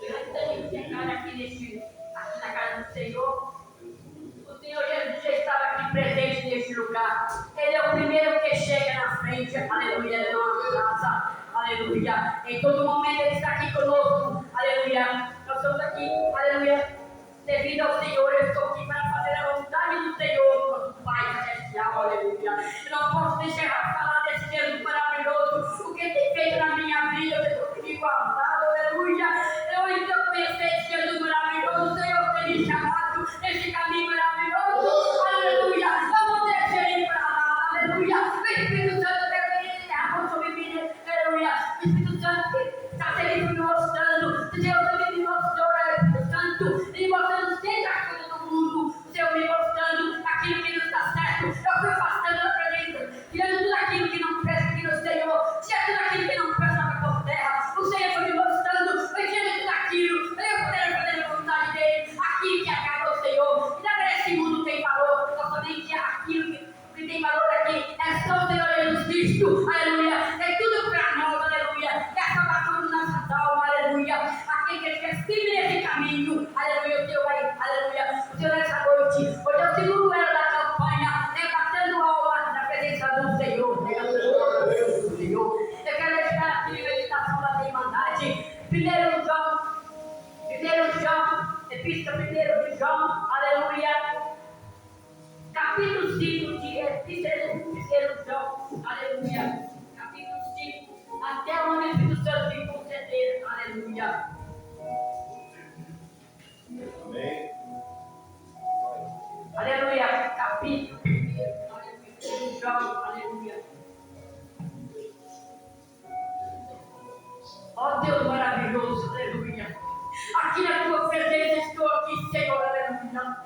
Antes da gente entrar aqui na casa do Senhor, o Senhor Jesus já estava aqui presente neste lugar. Ele é o primeiro que chega na frente, aleluia, ele não atrasa, aleluia. Em todo momento ele está aqui conosco, aleluia. Nós estamos aqui, aleluia, devido ao Senhor. Eu estou aqui para fazer a vontade do Senhor, nosso Pai celestial, aleluia. Eu não posso deixar de falar desse Deus maravilhoso, o que tem feito na minha vida. Eu estou aqui guardado, aleluia. Eu ainda conheci esse Deus maravilhoso, o Senhor tem me chamado nesse caminho maravilhoso, aleluia. Vamos descer ele para lá, aleluia. O Espírito Santo deve arroz sobre mim, aleluia. O Espírito Santo está sempre me mostrando, Deus também me mostrou, Espírito Santo, me mostrando sempre a coisa do mundo, o Senhor me mostrando aquilo que não está certo. Eu fui afastando a presença, tirando tudo aquilo que não presta aqui no Senhor, tirando tudo aquilo que não presta por terra. O Senhor foi me mostrando, foi tirando tudo aquilo, eu quero fazer a vontade dele, aquilo que agrada ao Senhor. E nada nesse mundo tem valor, só somente aquilo que tem valor aqui é só o Senhor Jesus Cristo, aleluia. É tudo para nós, aleluia. É a salvação de nossas almas, aleluia. Aquele que quer firme nesse caminho, aleluia. O Senhor vai, aleluia. O Senhor nessa noite, hoje é o segundo ano da campanha, batendo alma na presença do Senhor, do Senhor. Eu quero deixar aqui a meditação da Irmandade. 1 João, Epístola 1 de João, aleluia. Capítulo 5 de Epístola 1 João, aleluia. Capítulo 5, até onde o Espírito Santo me conceder, aleluia. Amém. Aleluia. Capítulo 1 João, aleluia. Ó Deus maravilhoso, aleluia. Aqui na tua presença estou aqui, Senhor, aleluia.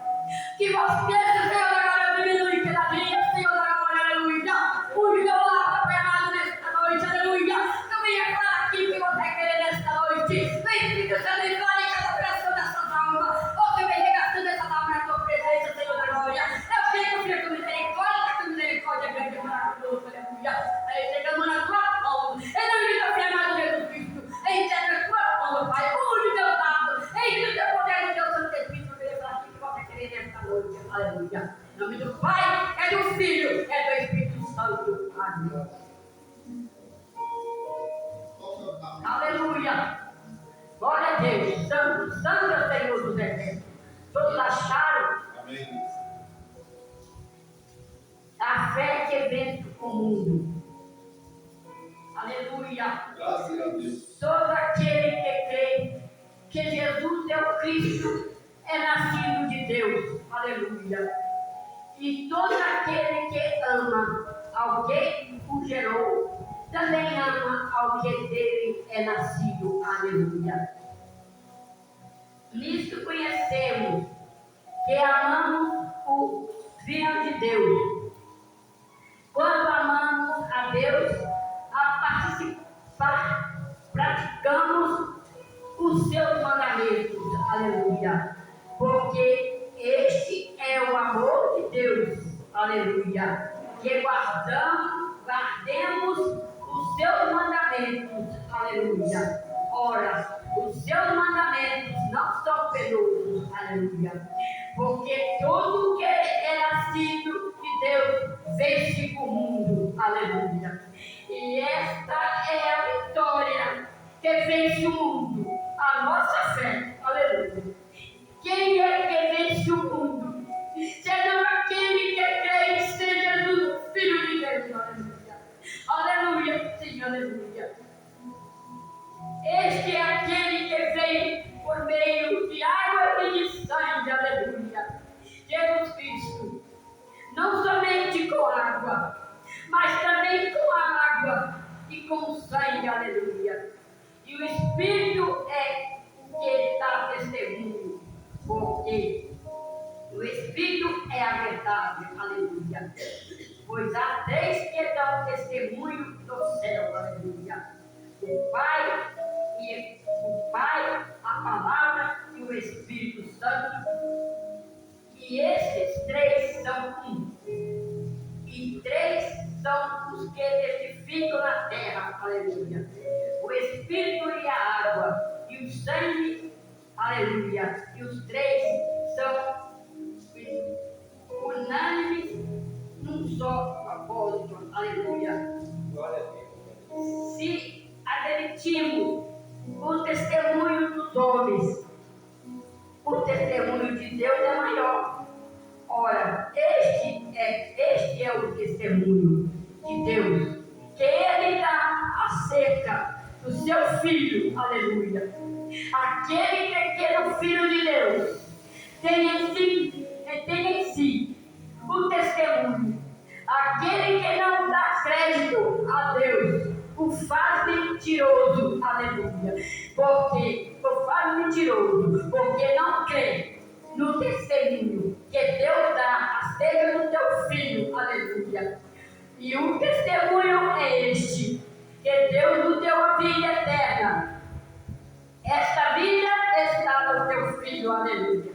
Que você, Senhor, agora diminui pela minha, Senhor, agora, aleluia. O meu lado está errado nesta noite, aleluia. Eu venho falar aquilo que você quer nesta noite. Vem, Espírito Santo, e fale cada pressão dessas almas. Você vem regastando essa alma na tua presença, Senhor da glória. Eu sei que o Senhor tem misericórdia, que a misericórdia é grande e maravilhosa, aleluia. Aí chegamos na tua mão. Em nome do Senhor amado Jesus Cristo. Entrega a tua mão, Pai. Onde Deus dado. Em o teu poder do Deus Santo Espírito. Venha falar aquilo que você quer nesta noite, aleluia. Em nome do Pai, é do Filho, é do Espírito Santo. Amém. Aleluia. Glória a Deus. Santo, santo é o Senhor dos Exércitos. Todos acharam? Amém. A fé que vence o mundo. Aleluia. Graças a Deus. Todo aquele que crê que Jesus é o Cristo é nascido de Deus. Aleluia. E todo aquele que ama alguém que o gerou, também ama alguém dele é nascido. Aleluia. Nisto conhecemos que amamos o Filho de Deus. Quando amamos a Deus, praticamos os seus mandamentos. Aleluia. Porque este é o amor de Deus. Aleluia. Que guardemos os seus mandamentos. Aleluia. Ora, os seus mandamentos não são penosos. Aleluia. Porque todo que é nascido de Deus vence o mundo. Aleluia. E esta é a vitória que vence o mundo. A nossa fé. Aleluia. Quem é que vence o mundo? Senão aquele que crê em ser Jesus, Filho de Deus. Aleluia. Aleluia, Senhor, aleluia. Este é aquele que vem por meio de água e de sangue. Aleluia. Jesus Cristo. Não somente com água, mas também com a água e com o sangue. Aleluia. E o Espírito é que dá testemunho. Porque o Espírito é a verdade, aleluia. Pois há três que dão testemunho do céu, aleluia. O Pai, a Palavra e o Espírito Santo. E esses três são um. E três são os que testificam na terra, aleluia. O Espírito Espírito e a água, e o sangue, aleluia. E os três são unânimes num só propósito, aleluia. Se admitimos o testemunho dos homens, o testemunho de Deus é maior. Ora, este é o testemunho de Deus, que Ele dá acerca do seu Filho, aleluia. Aquele que é o Filho de Deus tem em si o testemunho. Aquele que não dá crédito a Deus o faz mentiroso, aleluia. Porque o faz mentiroso, porque não crê no testemunho que Deus dá acerca do teu Filho, aleluia. E o testemunho é este, que Deus nos deu a vida eterna. Esta vida está no teu Filho, aleluia.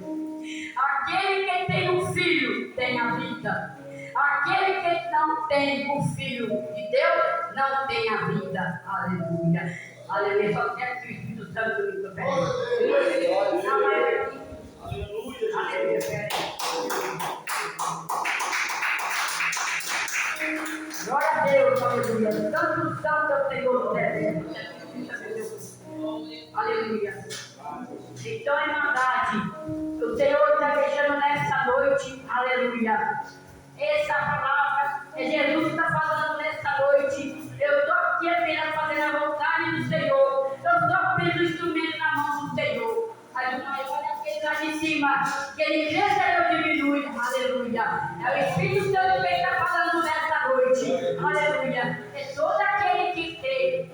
Aquele que tem um filho tem a vida. Aquele que não tem o Filho de Deus não tem a vida, aleluia. Aleluia, só quero que o Espírito Santo me topere. Aleluia. Aleluia. Glória a Deus, aleluia. Santo, santo é o Senhor do exército. Aleluia. Então, irmandade, o Senhor está deixando nessa noite, aleluia. Essa palavra, Jesus está falando nessa noite. Eu estou aqui apenas fazendo a vontade do Senhor. Eu estou apenas o instrumento na mão do Senhor. Aleluia. Olha aquele lá de cima, que ele cresça e eu diminui, aleluia. É o Espírito Santo que está falando nessa noite, aleluia. É todo aquele que crê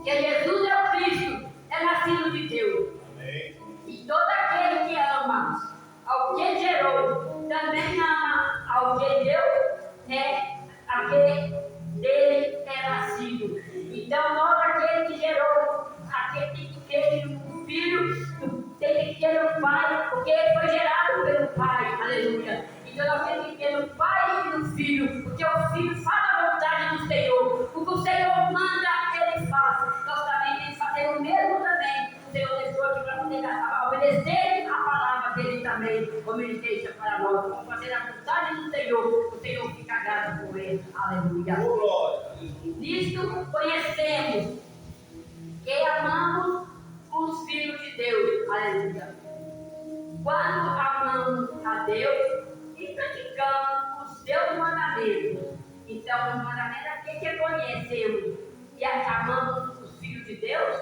que Jesus é o Cristo, é nascido de Deus. Amém. E todo aquele que ama ao que gerou, também ama ao que deu, aquele dele é nascido. Então, nós, aquele que gerou, aquele que teve um filho, tem que ter um pai, porque ele foi gerado pelo pai, aleluia. Então, nós temos que ter um pai e um filho, porque o filho fala a vontade do Senhor. O que o Senhor manda, ele faz. Nós também temos que fazer o mesmo também. O Senhor deixou aqui para poder obedecer a palavra dele também, como ele deixa para nós. Vamos fazer a vontade do Senhor, o Senhor fica grato por ele, aleluia. Nisto conhecemos que amamos os filhos de Deus, aleluia. Quando amamos a Deus e praticamos os seus mandamentos. Então, os mandamentos é aquele que conhecemos e amamos os filhos de Deus.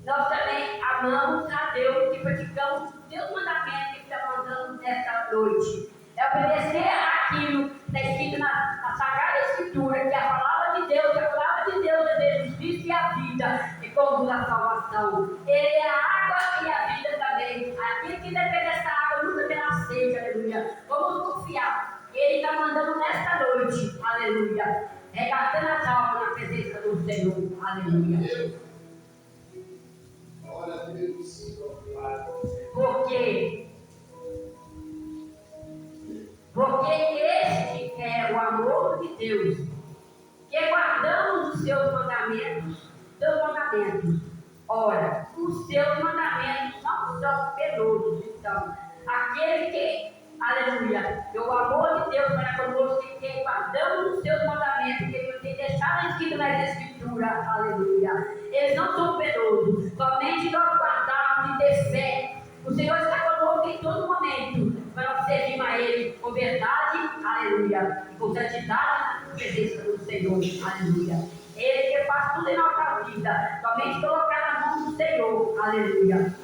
Nós também amamos a Deus e praticamos os seus mandamentos que Ele está mandando nesta noite. É obedecer aquilo que está escrito na Sagrada Escritura, que é a palavra de Deus, que a palavra de Deus é Jesus Cristo e a vida, que conduz a salvação. Ele é a água e a vida também. Aquele que depende dessa água nunca terá sede, aleluia. Vamos confiar. Ele está mandando nesta noite, aleluia. Regatando as almas na presença do Senhor, aleluia. Porque este é o amor de Deus, que guardamos os seus mandamentos. Ora, os seus mandamentos não são penosos. Então, aquele que, aleluia, o amor de Deus para conosco, que guardamos os seus mandamentos, que ele tem deixado escrito nas Escrituras, aleluia. Eles não são penosos, somente nós guardarmos e ter fé. O Senhor está conosco em todo momento, para nós servirmos a Ele com verdade, aleluia, e com santidade na presença do Senhor, aleluia. Ele que faz tudo em nossa vida, somente colocar na mão do Senhor, aleluia.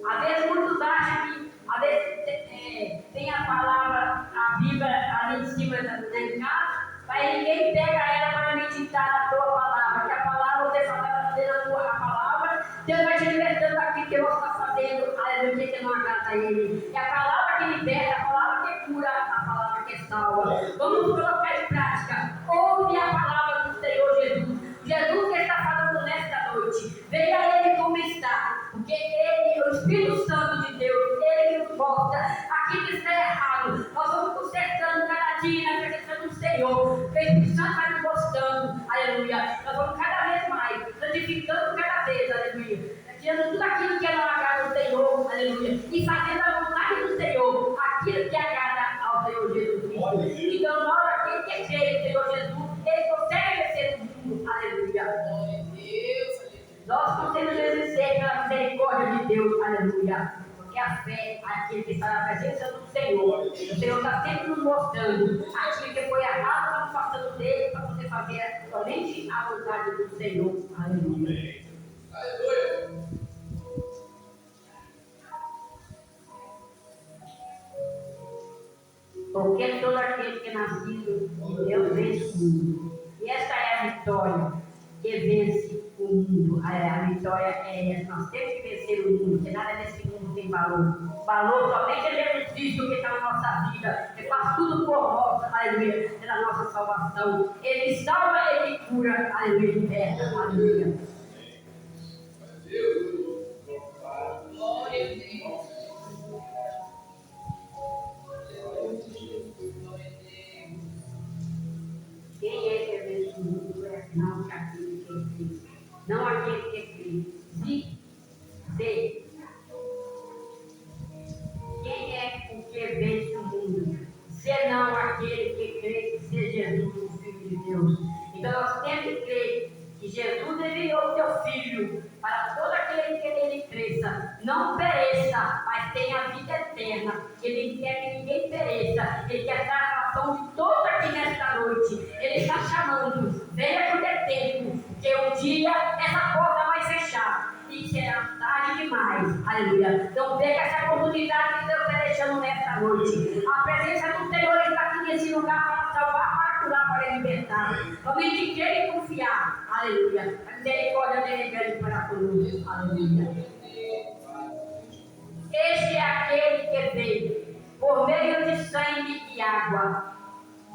Às vezes muitos acham que, às vezes tem a palavra, a Bíblia ali em cima da casa, mas ninguém pega ela para meditar na tua palavra, que a palavra você fala a tua palavra, Deus vai te libertando aquilo que você está fazendo, aleluia, que não agrada a Ele. E a palavra que liberta, a palavra que cura, a palavra que salva. Vamos colocar em prática. Ouve a palavra do Senhor Jesus. Jesus que está falando nesta noite. Venha a Ele como está. Porque Ele, o Espírito Santo de Deus, Ele nos mostra aquilo que está errado. Nós vamos consertando cada dia na presença do Senhor. O Espírito Santo vai nos mostrando. Aleluia. Nós vamos Deus, aleluia. Porque a fé, aquele que está na presença do Senhor, o Senhor está sempre nos mostrando aquilo que foi errado, nos afastando dele, para você fazer somente a vontade do Senhor, aleluia. Aleluia. Porque todo aquele que é nascido de Deus vence o mundo. E esta é a vitória que vence o mundo. A vitória é essa. Nós temos que vencer o mundo, porque nada nesse mundo tem valor. Valor somente é Jesus Cristo que está na nossa vida. Ele faz tudo por nós, aleluia, pela nossa salvação. Ele salva, ele cura, aleluia, liberta, aleluia. Glória a Deus. Quem é que vence o mundo é não aquele que crê. Não aquele que crê. Se quem é o que vence o mundo? Senão aquele que crê que seja Jesus, o Filho de Deus. Então nós temos que crer que Jesus enviou o seu Filho para todo aquele que nele cresça, não pereça, mas tenha vida eterna. Ele não quer que ninguém pereça, ele quer dar a salvação de todos aqui nesta noite. Ele está chamando, venha por tempo, porque um dia essa porta vai fechar e será tarde demais, aleluia. Então pega essa oportunidade que Deus está deixando nesta noite. A presença do Senhor está aqui nesse lugar para salvar, para curar, para libertar. Somente querer e confiar, aleluia. A misericórdia dele é grande para conosco, aleluia. Este é aquele que veio por meio de sangue e água,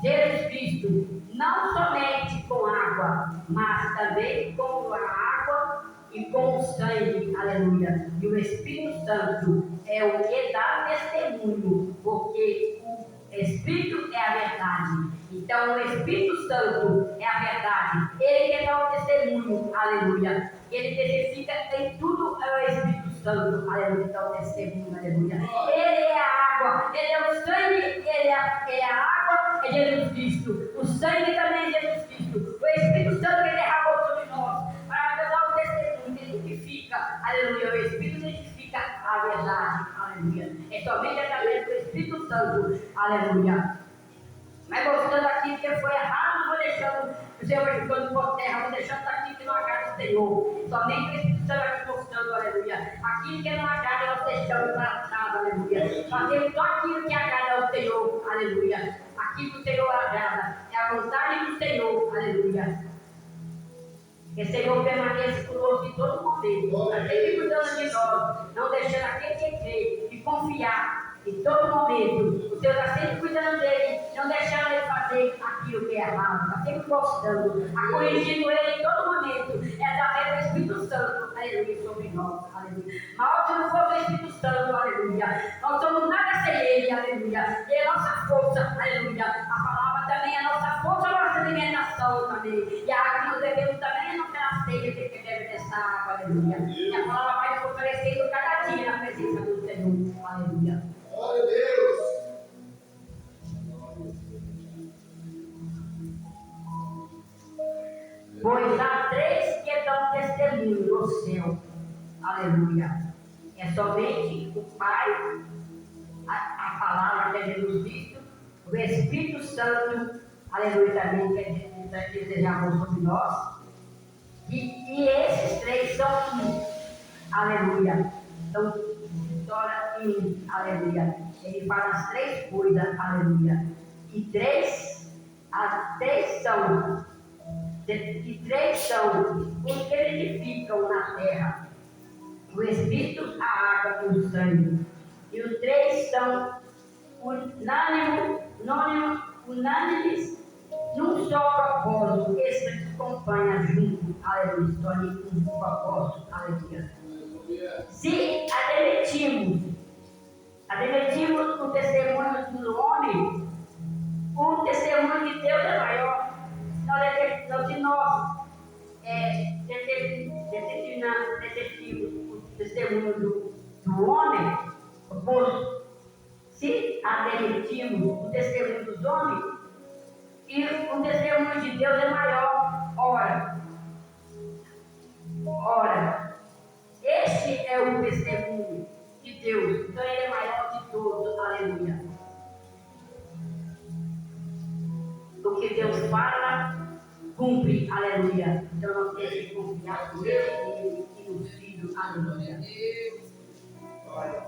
Jesus Cristo, não somente com água, mas também com a água e com o sangue, aleluia. E o Espírito Santo é o que dá testemunho, porque o Espírito é a verdade. Então o Espírito Santo é a verdade, ele que dá o testemunho, aleluia. Ele testifica em tudo, é o Espírito Santo, aleluia, dá o testemunho, aleluia. Ele é a água, ele é o sangue, ele é a água, é Jesus Cristo. O sangue também é Jesus Cristo. O Espírito Santo que derramou sobre nós, para dar o testemunho, ele testifica, aleluia. O Espírito testifica a verdade, aleluia. É somente através do Espírito Santo, aleluia. Mas gostando aquilo que foi errado, não vou deixando o Senhor ficando por terra, vou deixando aquilo que não agrada o Senhor. Somente o Espírito Santo aqui mostrando, aleluia. Aquilo que não agrada, nós deixamos para trás, aleluia. Fazemos só aquilo que agrada ao Senhor, aleluia. Aquilo que o Senhor agrada, é a vontade do Senhor, aleluia. Que o Senhor permaneça conosco em todo momento, sempre cuidando de nós, não deixando aquele que crê e confiar. Em todo momento, o Senhor está sempre cuidando dele, não deixando ele fazer aquilo que é errado, está sempre mostrando, corrigindo ele em todo momento, é através do Espírito Santo, aleluia, sobre nós, aleluia. Mas se não for o Espírito Santo, aleluia, nós somos nada sem ele, aleluia, e é nossa força, aleluia, a palavra também é nossa força, nossa alimentação também, e a água que nós bebemos também é nossa sede, que bebe dessa água, aleluia, e a palavra vai nos fortalecendo cada dia na presença do Senhor, aleluia. Glória a Deus. Pois há três que dão testemunho no céu, aleluia. É somente o Pai, a palavra que é Jesus Cristo, o Espírito Santo, aleluia, também que desejamos sobre nós. E esses três são um, aleluia. Então, história em aleluia. Ele fala as três coisas, aleluia. As três são os que edificam na terra: o Espírito, a água e o sangue. E os três são unânimes num só propósito. Esse que acompanha junto, aleluia. História com um propósito, aleluia. Se admitimos o testemunho do homem, o testemunho de Deus é maior. Se nós detectivos o testemunho do homem, se admitimos o testemunho dos homens, e o testemunho de Deus é maior. Ora, este é o testemunho aleluia. O que Deus fala, cumpre, aleluia. Então nós temos que confiar nele e no Filho, aleluia.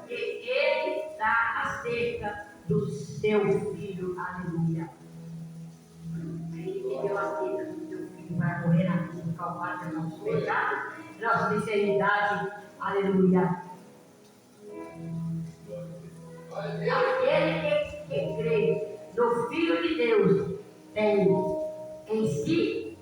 E ele está acerca do seu Filho, aleluia. Ele deu acerca do seu Filho para morrer na cruz do Calvário, nosso pecado, nossa sinceridade, aleluia. Aquele que crê no Filho de Deus tem em si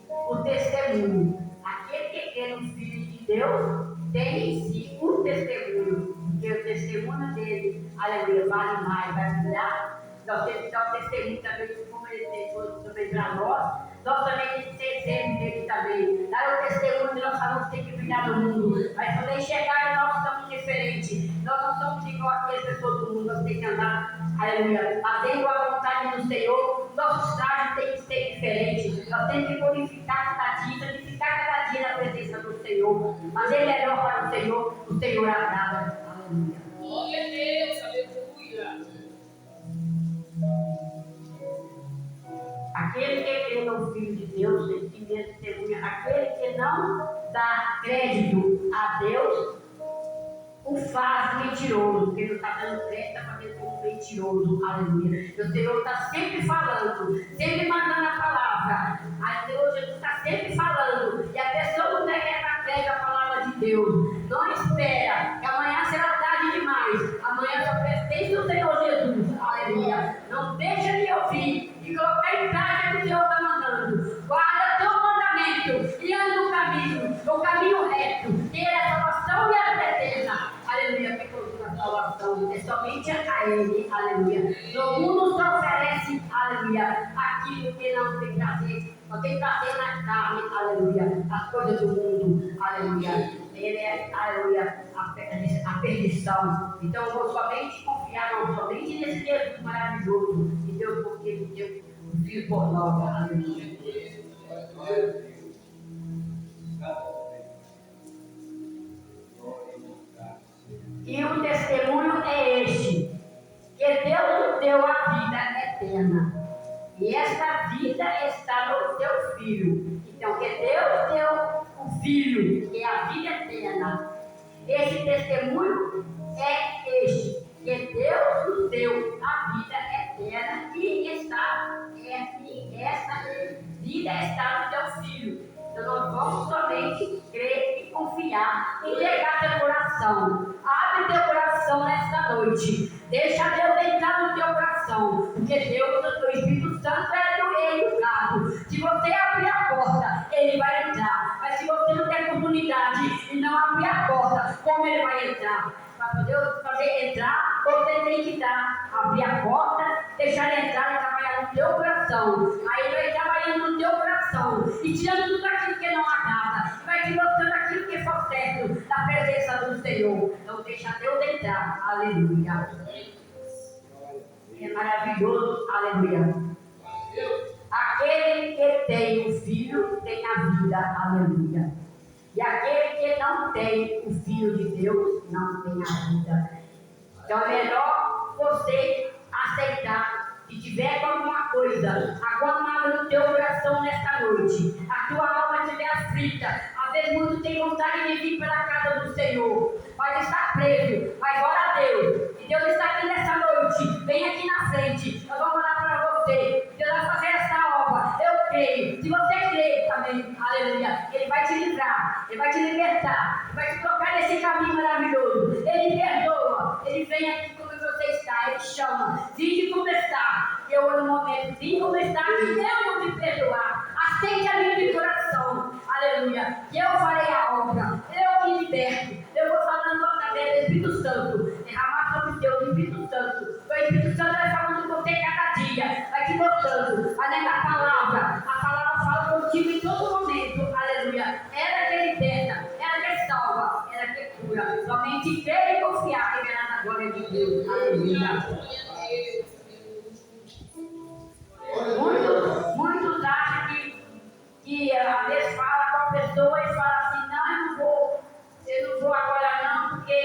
o testemunho. Aquele que crê no Filho de Deus tem em si o testemunho, porque o testemunho dele, aleluia, vale mais, vai brilhar. Nós temos que dar o testemunho também, como ele tem também para nós. Nós também temos que ser exemplo dele também. Dar o testemunho que nós falamos que tem que brilhar no mundo. Mas quando enxergar, nós estamos diferentes. Nós não somos igual aquelas pessoas do mundo. Nós temos que andar, aleluia, fazendo a vontade do Senhor. Nosso traje tem que ser diferente. Nós temos que glorificar cada dia, santificar cada dia na presença do Senhor. Mas ele é melhor para o Senhor agrada. Aleluia. Glória a Deus, aleluia. Aquele que crê no Filho de Deus, esse testemunha, aquele que não dá crédito a Deus, o faz mentiroso, porque ele não está dando crédito, está fazendo como mentiroso, aleluia. O Senhor está sempre falando, sempre mandando a palavra. O Senhor Jesus está sempre falando, e a pessoa não quer dar crédito à palavra de Deus. Não espera, que amanhã será tarde demais. Amanhã só pertence ao Senhor Jesus, aleluia. Não deixa de ouvir e colocar em prática o que o Senhor está mandando. Guarda teu mandamento e anda no caminho reto, que é a salvação e a vida eterna. Aleluia, que procura a salvação é somente a Ele, aleluia. No mundo se oferece, aleluia, aquilo que não tem prazer, não tem prazer na carne, aleluia, as coisas do mundo, aleluia. Ele é, aleluia, a perdição. Então eu vou somente confiar, não somente nesse Deus maravilhoso, de Deus, porque Ele deu o Filho por nós, aleluia. E o testemunho é este, que Deus nos deu a vida eterna. E esta vida está no seu Filho. Então, que Deus deu o Filho, que é a vida eterna. Esse testemunho é este, que Deus nos deu a vida eterna e essa vida está no seu Filho. Então nós vamos somente crer e confiar, entregar teu coração. Abre teu coração nesta noite. Deixa Deus entrar no teu coração. Porque Deus, o Espírito Santo, é educado. Se você abrir a porta, Ele vai entrar. Mas se você não tem oportunidade e não abrir a porta, como Ele vai entrar? Para poder fazer entrar, você tem que abrir a porta, deixar Ele entrar e trabalhar no teu coração. Aí Ele vai trabalhando no teu coração e tirando tudo aquilo que não agrada, vai te mostrando aquilo que for certo da presença do Senhor. Então deixa Deus entrar, aleluia. É maravilhoso, aleluia. Aquele que tem o Filho tem a vida, aleluia. E aquele que não tem o Filho de Deus não tem a vida. Então é melhor você aceitar. Se tiver alguma coisa acalmada no teu coração nesta noite, a tua alma estiver aflita, às vezes muitos têm vontade de vir para a casa do Senhor, mas está preso, mas ora a Deus, e Deus está aqui nessa noite, vem aqui na frente, nós vamos orar para você, Deus vai fazer essa obra, eu creio, se você crê também, aleluia, Ele vai te livrar, Ele vai te libertar, Ele vai te tocar nesse caminho maravilhoso, Ele perdoa, Ele vem aqui como você está, Ele chama, vinde como está, eu no momento, vim como está, e eu vou te perdoar, aceite a mim de coração, aleluia, que eu farei a obra, eu te liberto, eu vou falando através do Espírito Santo, derramar sobre o teu Espírito Santo, o Espírito Santo vai falando com você cada dia, vai te mostrando, vai dando a palavra fala contigo em todo momento, aleluia, ela que liberta, ela que salva, ela que cura, somente crer e confiar que verá na glória de Deus, aleluia. Muitos acham que às vezes fala com a pessoa e fala assim, não, eu não vou agora não, porque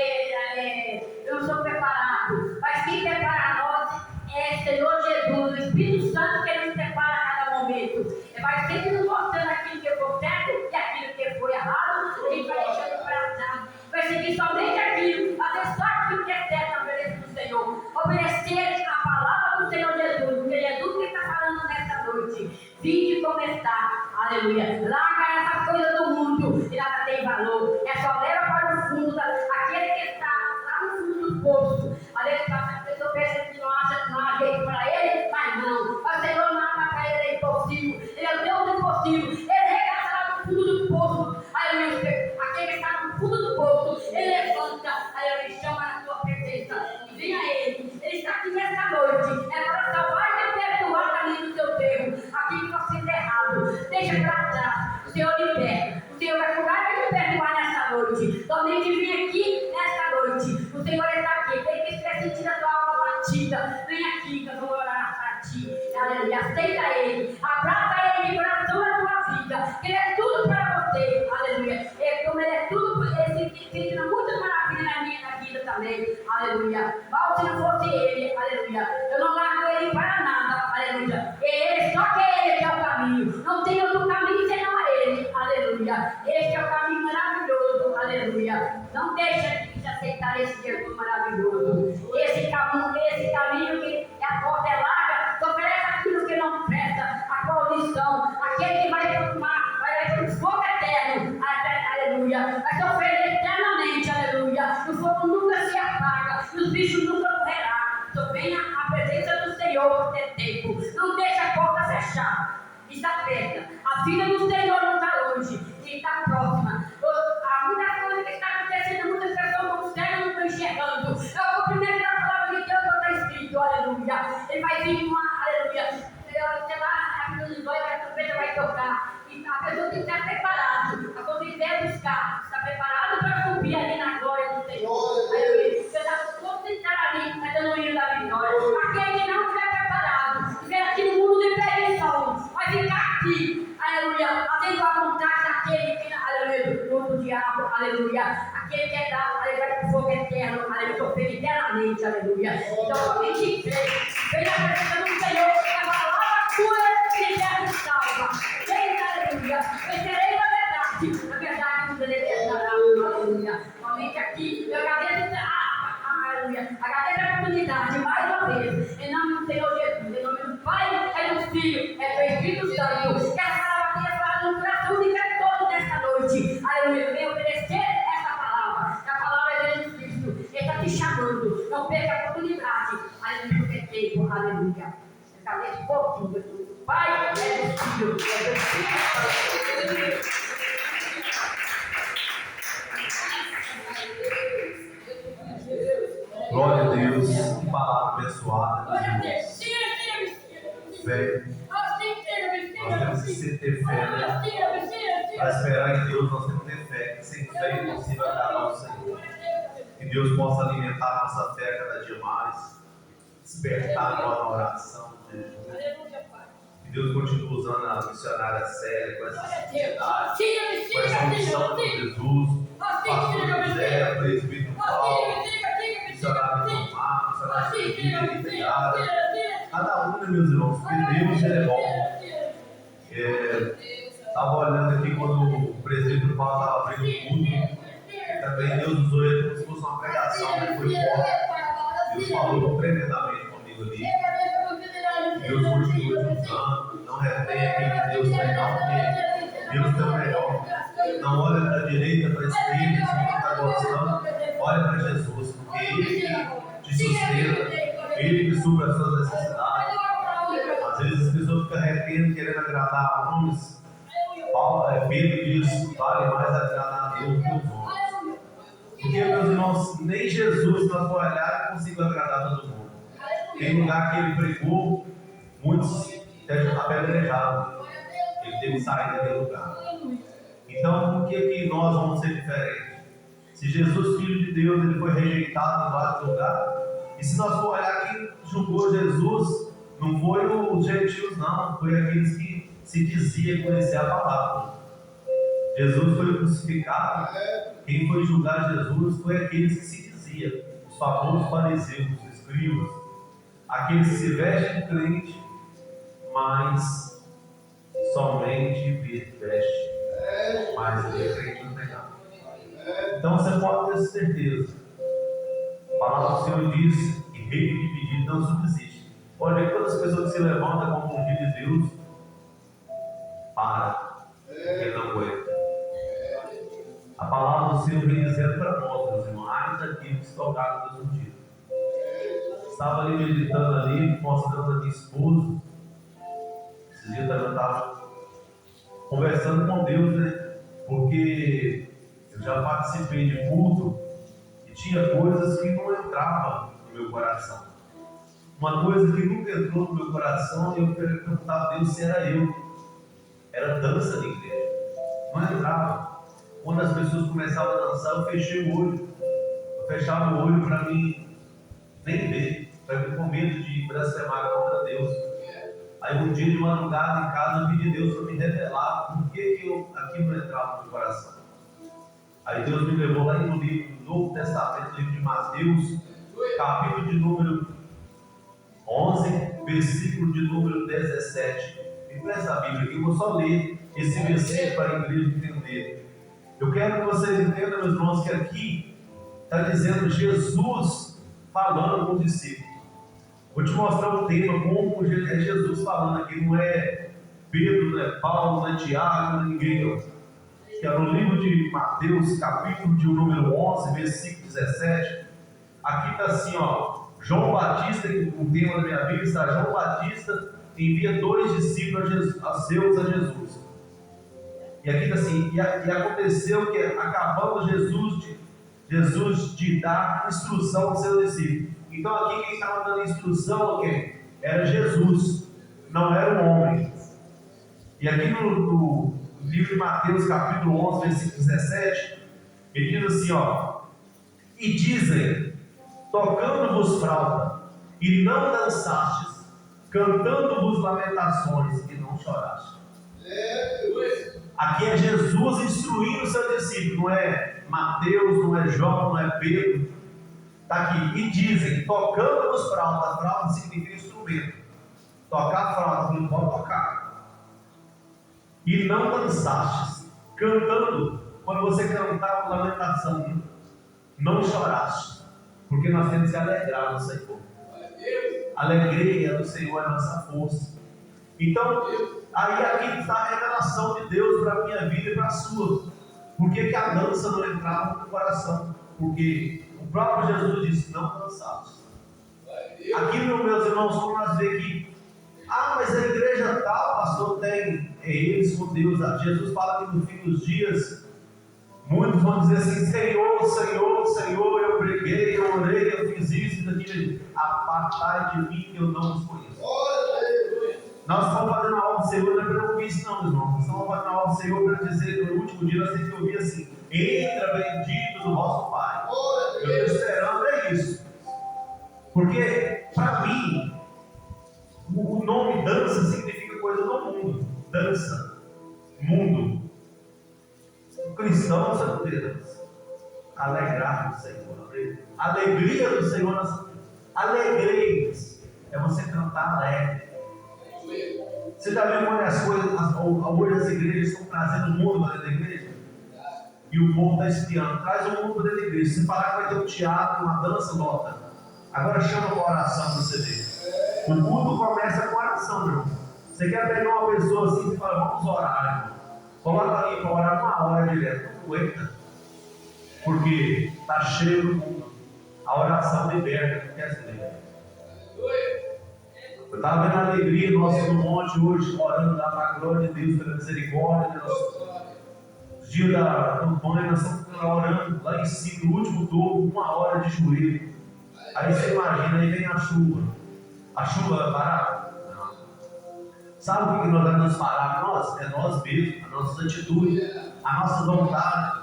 eu não sou preparado. Mas aleluia. Larga essa coisa do mundo, que nada tem valor. É só leva para o fundo, aquele que está lá no fundo do poço. Às vezes a pessoa pensa que não há jeito para ele, mas não. O Senhor nada para ele é impossível. Ele é o Deus do impossível. Ele regaça lá no fundo do poço. Aleluia. Aquele que está no fundo do poço, ele levanta, aleluia, chama na sua presença. E vem a ele. Ele está aqui nessa noite. É para salvar e perdoar o caminho do seu termo. Aquilo que está sendo errado. Deixa para trás. O Senhor liberta. O Senhor vai curar e te perdoar nessa noite. Somente vem aqui nessa noite. O Senhor está aqui. Ele que estiver sentindo a tua alma batida, vem aqui que eu vou orar para ti. Aleluia. Aceita ele. Abraça ele de coração na tua vida. Ele é tudo para você. Aleluia. Como ele é tudo, ele se sente muito maravilha na minha vida também. Aleluia. Mas se não fosse ele, aleluia, eu não largo ele para nada. Aleluia. Ele, só que ele que é o caminho. Não tem outro caminho senão a ele. Aleluia. Este é o caminho maravilhoso. Aleluia. Não deixa de aceitar esse Jesus maravilhoso. Esse caminho que a porta é larga, só oferece aquilo que não presta, a condição, aquele que vai para o fogo eterno. Aleluia. Vai sofrer eternamente. Aleluia. O fogo nunca se apaga, os bichos nunca morrerão. Então venha à presença do Senhor por ter tempo. Não deixe a porta fechada. Está perto. A filha do Senhor não está longe, ele está próxima. Há muita coisa que está acontecendo, muitas pessoas não conseguem, não estão enxergando. É o cumprimento da palavra de Deus que está escrito, aleluia. Ele vai vir com uma, aleluia. Sei lá, a trompeta vai tocar. E a pessoa tem que estar preparada. Quando ele vier buscar, está preparado para cumprir ali na glória do Senhor. Aleluia. Você está todo estar ali, está dando o hino da vitória. Aquele que não estiver preparado, estiver aqui no mundo de perdição, vai ficar aqui, aleluia, fazendo a vontade daquele que, aleluia, do diabo, aleluia, aquele que é dado, aleluia, para o fogo eterno, aleluia, sofrer eternamente, aleluia. Então, somente vem na presença do Senhor, que a palavra cura e liberta e salva. Vem, aleluia, vencerei a verdade nos libertará, aleluia. Somente aqui, eu agradeço, aleluia, agradeço a comunidade mais uma vez, em nome do Senhor Jesus, em nome do Pai, é do Filho, é do Espírito Santo, que a palavra tenha falado no coração de todos nesta noite, aleluia, vem oferecer essa palavra, que a palavra é Jesus Cristo, ele está te chamando, não perca a oportunidade, aleluia, porque é tempo, aleluia, está nesse pouquinho, do Pai, é do Filho, é do Espírito Santo. Glória a Deus, que palavra abençoada. Fé. Nós temos que ter fé, né? Para esperar em Deus, nós temos que ter fé. Que sem fé é impossível agradar ao Senhor. Que Deus possa alimentar a nossa fé cada dia mais, despertar nós na oração, Jesus. Que Deus continue usando a missionária séria com essa sinceridade, com essa unção de Jesus, pastor José, presbítero Paulo, missionário Tomar, missionário Felipe, Liberada, cada um, meus irmãos, porque Deus é bom. Estava olhando aqui quando o presbítero Paulo estava abrindo o culto, e também Deus usou ele como se fosse uma pregação, né? Foi forte. Deus falou tremendamente comigo ali. Deus continua te usando, não retém aquilo que Deus tem, não, porque Deus tem o melhor. Não olha para a direita, para a esquerda, se não está gostando, olha para Jesus, porque Ele te sustenta, Ele que supra as suas necessidades. Às vezes as pessoas ficam retendo, querendo agradar a homens. Pedro diz, vale mais agradar a Deus que os homens. Porque, meus irmãos, nem Jesus, na sua olhada, conseguiu agradar todo mundo. Tem lugar que ele pregou, muitos apedrejaram. Ele teve que sair daquele lugar. Então, por que nós vamos ser diferentes? Se Jesus, Filho de Deus, ele foi rejeitado em vários lugares, e se nós for olhar quem julgou Jesus, não foi os gentios, não, foi aqueles que se diziam conhecer a palavra. Jesus foi crucificado, quem foi julgar Jesus foi aqueles que se diziam, os famosos fariseus, os escribas, aqueles que se vestem de crente, mas somente veste. Mas ele é crente no pecado. Então você pode ter certeza. A palavra do Senhor diz que reino dividido não subsiste. Pode ver que todas as pessoas que se levantam a confundir de Deus, para. ali estourado no dia. Estava ali meditando ali, mostrando a minha esposa. Esses dias eu estava conversando com Deus, né? Porque eu já participei de culto e tinha coisas que não entravam no meu coração. Uma coisa que nunca entrou no meu coração, eu perguntava a Deus se era eu. Era dança de igreja. Não entrava. Quando as pessoas começavam a dançar, eu fechei o olho. Eu fechava o olho para mim nem ver, para mim com medo de blasfemar contra Deus. Aí um dia de madrugada em casa eu pedi a Deus para me revelar por que aquilo não entrava no meu coração. Aí Deus me levou lá no livro do Novo Testamento, livro de Mateus, capítulo de número 11, versículo de número 17. Me presta a Bíblia aqui, eu vou só ler esse versículo para a igreja entender. Eu quero que vocês entendam, meus irmãos, que aqui está dizendo Jesus falando com os discípulos. Vou te mostrar o tema, como é Jesus falando aqui, não é Pedro, não é Paulo, não é Tiago, não é ninguém não. Que é no livro de Mateus, capítulo de número 11, versículo 17. Aqui está assim, ó, João Batista, o tema da minha Bíblia está: João Batista envia 2 discípulos a Jesus. E aqui está assim: e aconteceu que, acabando Jesus de dar instrução aos seus discípulos. Então aqui quem estava dando instrução quem? Era Jesus, não era o homem. E aqui no livro de Mateus, capítulo 11, versículo 17, ele diz assim, ó: e dizem, tocando-vos flauta, e não dançastes, cantando-vos lamentações, e não chorastes. Aqui é Jesus instruindo o seu discípulo, não é Mateus, não é João, não é Pedro. Está aqui, e dizem, tocando-vos flauta significa instrumento. Tocar flauta, não pode tocar. E não dançastes, cantando, quando você cantava lamentação, não choraste, porque nós temos que alegrar no Senhor. A alegria do Senhor é a nossa força. Então, aí aqui está a revelação de Deus para a minha vida e para a sua. Por que a dança não entrava no coração? Porque o próprio Jesus disse, não dançaste. Aqui, meus irmãos, como nós vemos aqui, mas a igreja tal, pastor, tem eles com Deus. Jesus fala que no fim dos dias, muitos vão dizer assim, Senhor, Senhor, Senhor, eu preguei, eu orei, eu fiz isso, daquilo. Apartai de mim que eu não os conheço. Nós estamos fazendo a obra do Senhor, não é para ouvir isso não, meus irmãos. Nós estamos fazendo a obra do Senhor para dizer, no último dia, nós temos que ouvir assim, entra bendito do vosso Pai. Eu estou esperando, é isso. Porque, para mim, o nome dança significa coisa do mundo. Dança, mundo. O cristão sabe ter dança. Alegrar do Senhor. Alegria do Senhor. Alegreis. É você cantar alegre. Você já viu quando as coisas, hoje as igrejas estão trazendo o mundo para dentro da igreja? E o povo está espiando. Traz o mundo para dentro da igreja. Se parar, vai ter um teatro, uma dança, nota. Agora chama com oração para você ver. O culto começa com oração, meu irmão. Você quer pegar uma pessoa assim e fala, vamos orar, irmão. Coloca ali para orar 1 hora direto. Não aguenta. Porque está cheio do mundo. A oração liberta, não quer se libertar. Eu estava vendo a alegria nossa no monte hoje, orando lá para a glória de Deus, pela misericórdia de Deus. Os dias da campanha, nós estamos orando lá em cima, no último topo, 1 hora de joelho. Aí você imagina, aí vem a chuva. A chuva vai parar? Não. Sabe o que nós vamos parar? É nós mesmos, a nossa atitude, a nossa vontade.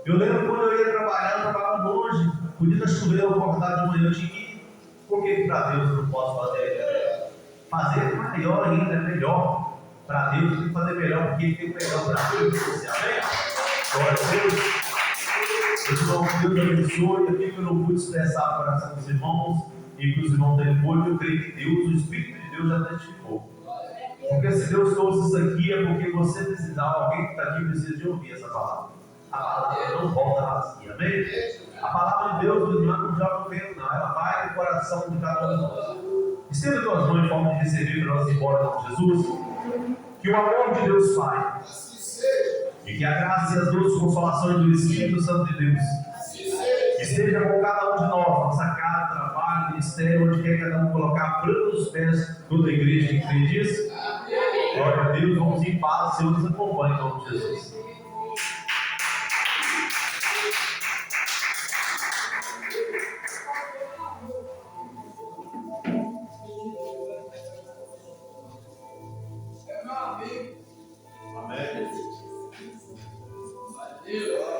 Eu lembro quando eu ia trabalhar, eu trabalhava longe. Podia estar chovendo, eu acordar de manhã, eu tinha que ir. Por que para Deus eu não posso fazer? Fazer maior ainda, é melhor. Para Deus tem que fazer melhor, porque Ele tem que pegar o Brasil para você. Amém? Glória a Deus. Deus abençoe. Aqui que eu não pude expressar o coração dos irmãos e que os irmãos têm depois, eu creio que Deus, o Espírito de Deus já identificou. Porque se Deus trouxe isso aqui é porque você precisava, alguém que está aqui precisa de ouvir essa palavra. A palavra não volta vazia. Amém? A palavra de Deus não joga no vento, não. Ela vai no coração de cada um de nós. Estenda tuas mãos em forma de receber para nós ir embora com Jesus. Que o amor de Deus Pai e que a graça e as doces consolações do Espírito Santo de Deus esteja com cada um de nós, nossa casa, trabalho, ministério, onde quer cada um colocar a planta dos pés toda a igreja que crê disso. Glória a Deus, vamos em paz, o Senhor nos acompanhe em nome de Jesus. É meu amigo. Amém. Deus.